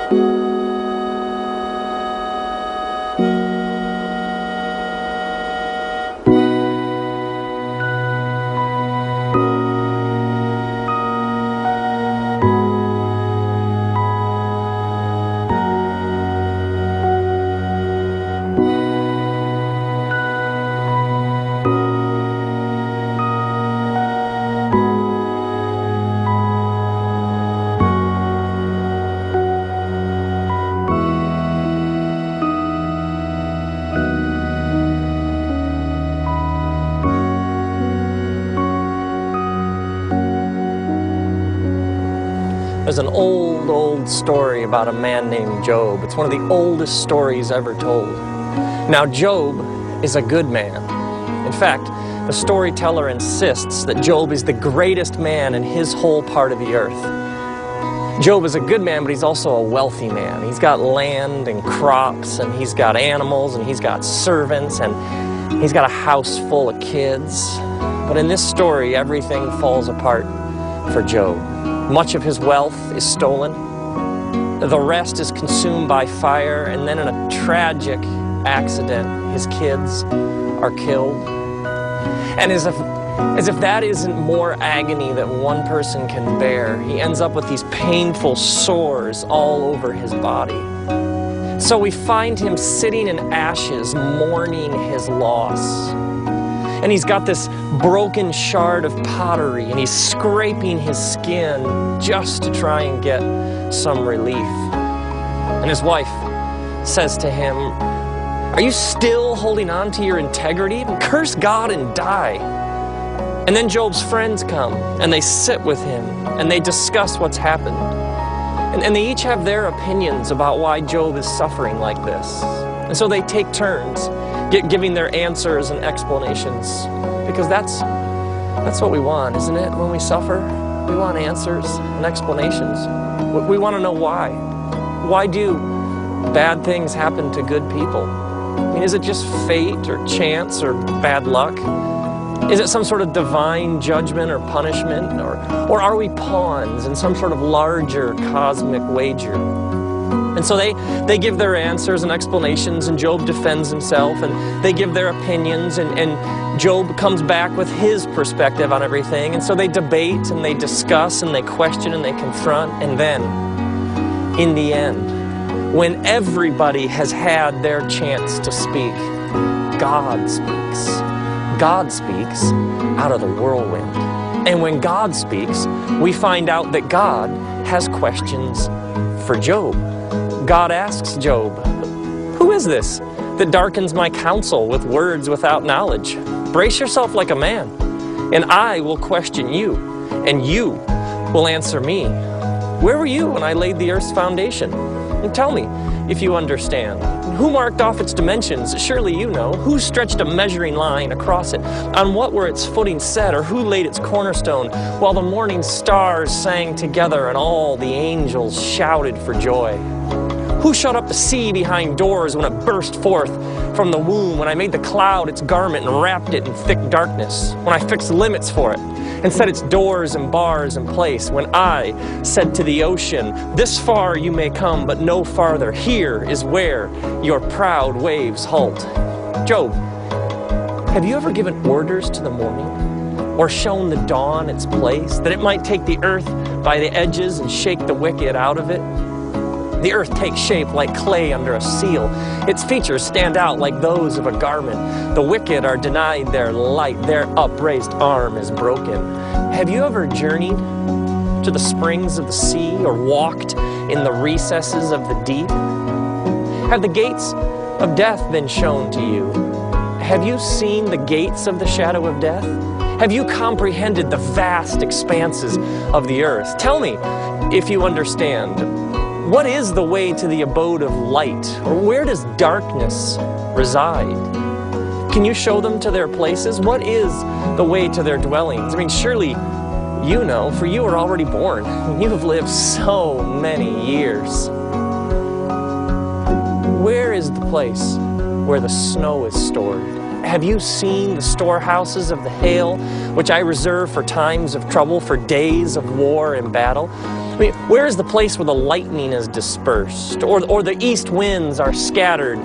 There's an old story about a man named Job. It's one of the oldest stories ever told. Now, Job is a good man. In fact, the storyteller insists that Job is the greatest man in his whole part of the earth. Job is a good man, but he's also a wealthy man. He's got land and crops, and he's got animals, and he's got servants, and he's got a house full of kids. But in this story, everything falls apart for Job. Much of his wealth is stolen. The rest is consumed by fire, and then in a tragic accident, his kids are killed. And as if that isn't more agony that one person can bear, he ends up with these painful sores all over his body. So we find him sitting in ashes, mourning his loss. And he's got this broken shard of pottery, and he's scraping his skin just to try and get some relief. And his wife says to him, "Are you still holding on to your integrity? Curse God and die." And then Job's friends come, and they sit with him, and they discuss what's happened. And they each have their opinions about why Job is suffering like this. And so they take turns giving their answers and explanations, because that's what we want, isn't it? When we suffer, we want answers and explanations. We want to know why. Why do bad things happen to good people? I mean, is it just fate or chance or bad luck? Is it some sort of divine judgment or punishment? Or are we pawns in some sort of larger cosmic wager? And so they give their answers and explanations, and Job defends himself, and they give their opinions, and Job comes back with his perspective on everything. And so they debate, and they discuss, and they question, and they confront. And then, in the end, when everybody has had their chance to speak, God speaks. God speaks out of the whirlwind. And when God speaks, we find out that God has questions for Job. God asks Job, "Who is this that darkens my counsel with words without knowledge? Brace yourself like a man, and I will question you, and you will answer me. Where were you when I laid the earth's foundation? And tell me if you understand. Who marked off its dimensions? Surely you know. Who stretched a measuring line across it? On what were its footings set, or who laid its cornerstone, while the morning stars sang together and all the angels shouted for joy? Who shut up the sea behind doors when it burst forth from the womb, when I made the cloud its garment and wrapped it in thick darkness, when I fixed limits for it and set its doors and bars in place, when I said to the ocean, 'This far you may come, but no farther. Here is where your proud waves halt.'" Job, have you ever given orders to the morning, or shown the dawn its place, that it might take the earth by the edges and shake the wicked out of it? The earth takes shape like clay under a seal. Its features stand out like those of a garment. The wicked are denied their light. Their upraised arm is broken. Have you ever journeyed to the springs of the sea, or walked in the recesses of the deep? Have the gates of death been shown to you? Have you seen the gates of the shadow of death? Have you comprehended the vast expanses of the earth? Tell me if you understand. What is the way to the abode of light? Or where does darkness reside? Can you show them to their places? What is the way to their dwellings? I mean, surely you know, for you are already born. You have lived so many years. Where is the place where the snow is stored? Have you seen the storehouses of the hail, which I reserve for times of trouble, for days of war and battle? mean, where is the place where the lightning is dispersed, or the east winds are scattered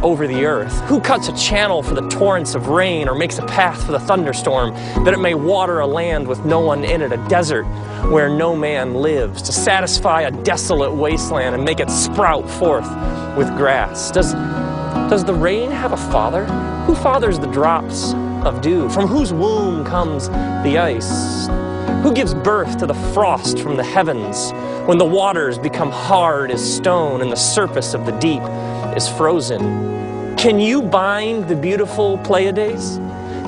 over the earth? Who cuts a channel for the torrents of rain, or makes a path for the thunderstorm, that it may water a land with no one in it, a desert where no man lives, to satisfy a desolate wasteland and make it sprout forth with grass? Does the rain have a father? Who fathers the drops of dew? From whose womb comes the ice? Who gives birth to the frost from the heavens, when the waters become hard as stone and the surface of the deep is frozen? Can you bind the beautiful Pleiades?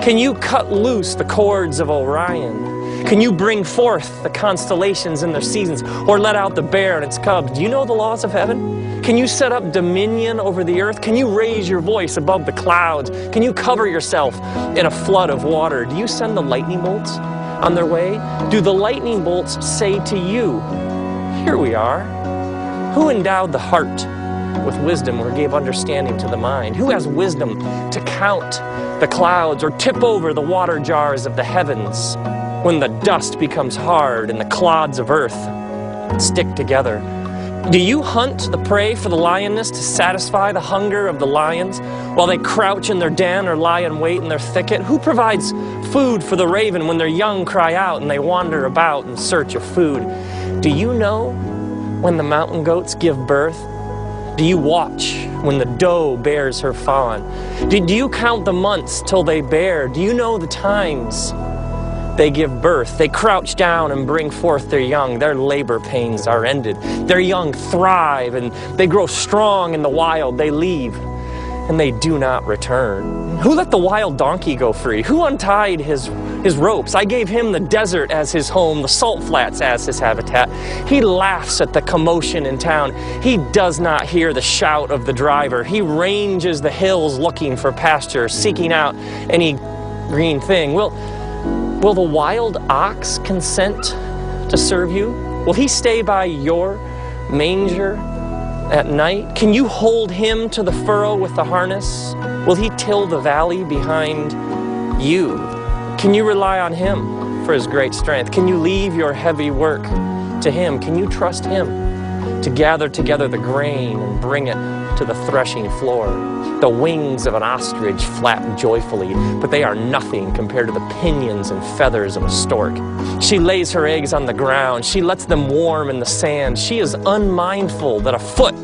Can you cut loose the cords of Orion? Can you bring forth the constellations in their seasons, or let out the bear and its cubs? Do you know the laws of heaven? Can you set up dominion over the earth? Can you raise your voice above the clouds? Can you cover yourself in a flood of water? Do you send the lightning bolts on their way? Do the lightning bolts say to you, "Here we are"? Who endowed the heart with wisdom, or gave understanding to the mind? Who has wisdom to count the clouds, or tip over the water jars of the heavens, when the dust becomes hard and the clods of earth stick together? Do you hunt the prey for the lioness to satisfy the hunger of the lions, while they crouch in their den or lie in wait in their thicket? Who provides food for the raven when their young cry out and they wander about in search of food? Do you know when the mountain goats give birth? Do you watch when the doe bears her fawn? Do you count the months till they bear? Do you know the times they give birth? They crouch down and bring forth their young. Their labor pains are ended. Their young thrive and they grow strong in the wild. They leave and they do not return. Who let the wild donkey go free? Who untied his ropes? I gave him the desert as his home, the salt flats as his habitat. He laughs at the commotion in town. He does not hear the shout of the driver. He ranges the hills looking for pasture, seeking out any green thing. Will the wild ox consent to serve you? Will he stay by your manger at night? Can you hold him to the furrow with the harness? Will he till the valley behind you? Can you rely on him for his great strength? Can you leave your heavy work to him? Can you trust him to gather together the grain and bring it to the threshing floor? The wings of an ostrich flap joyfully, but they are nothing compared to the pinions and feathers of a stork. She lays her eggs on the ground. She lets them warm in the sand. She is unmindful that a foot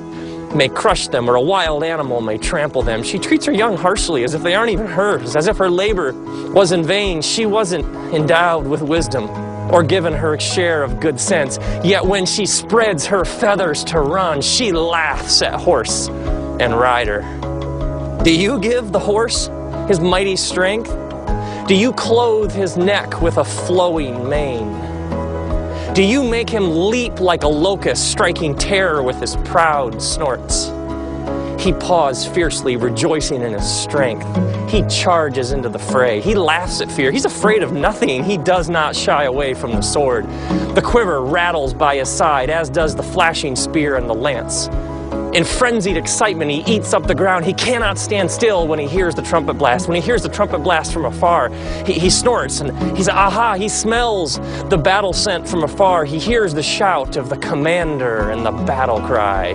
may crush them, or a wild animal may trample them. She treats her young harshly, as if they aren't even hers, as if her labor was in vain. She wasn't endowed with wisdom, or given her share of good sense. Yet when she spreads her feathers to run, she laughs at horse and rider. Do you give the horse his mighty strength? Do you clothe his neck with a flowing mane? Do you make him leap like a locust, striking terror with his proud snorts? He paws fiercely, rejoicing in his strength. He charges into the fray. He laughs at fear. He's afraid of nothing. He does not shy away from the sword. The quiver rattles by his side, as does the flashing spear and the lance. In frenzied excitement, he eats up the ground. He cannot stand still when he hears the trumpet blast. When he hears the trumpet blast from afar, he snorts and he smells the battle scent from afar. He hears the shout of the commander and the battle cry.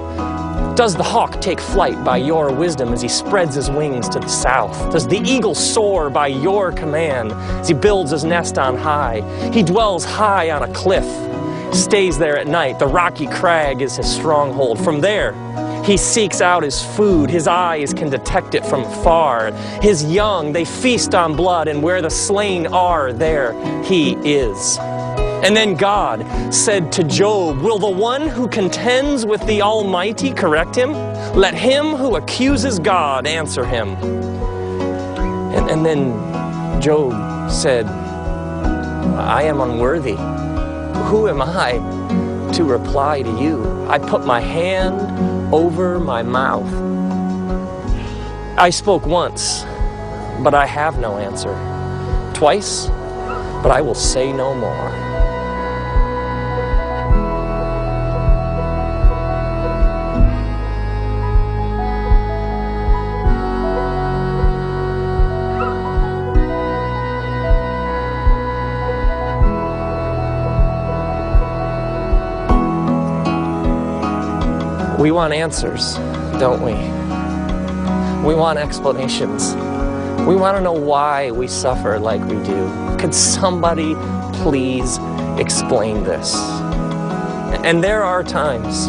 Does the hawk take flight by your wisdom as he spreads his wings to the south? Does the eagle soar by your command as he builds his nest on high? He dwells high on a cliff, stays there at night. The rocky crag is his stronghold. From there, he seeks out his food. His eyes can detect it from afar. His young, they feast on blood, and where the slain are, there he is. And then God said to Job, will the one who contends with the Almighty correct him? Let him who accuses God answer him. And then Job said, I am unworthy. Who am I to reply to you? I put my hand over my mouth. I spoke once, but I have no answer. Twice, but I will say no more. We want answers, don't we? We want explanations. We want to know why we suffer like we do. Could somebody please explain this? And there are times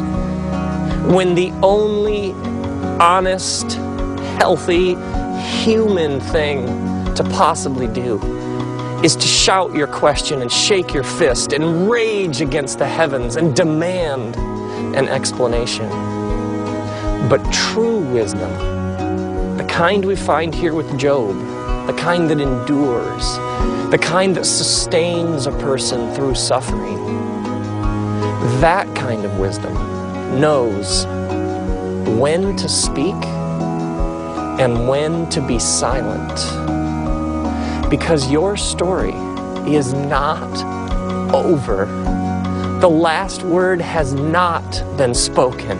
when the only honest, healthy, human thing to possibly do is to shout your question and shake your fist and rage against the heavens and demand an explanation. But true wisdom, the kind we find here with Job, the kind that endures, the kind that sustains a person through suffering, that kind of wisdom knows when to speak and when to be silent. Because your story is not over. The last word has not been spoken.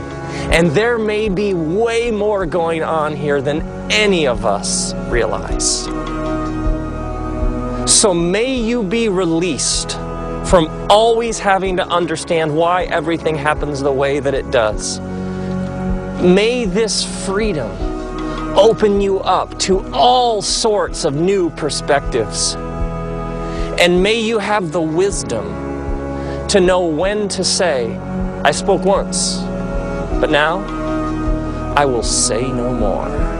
And there may be way more going on here than any of us realize. So may you be released from always having to understand why everything happens the way that it does. May this freedom open you up to all sorts of new perspectives. And may you have the wisdom to know when to say, I spoke once, but now I will say no more.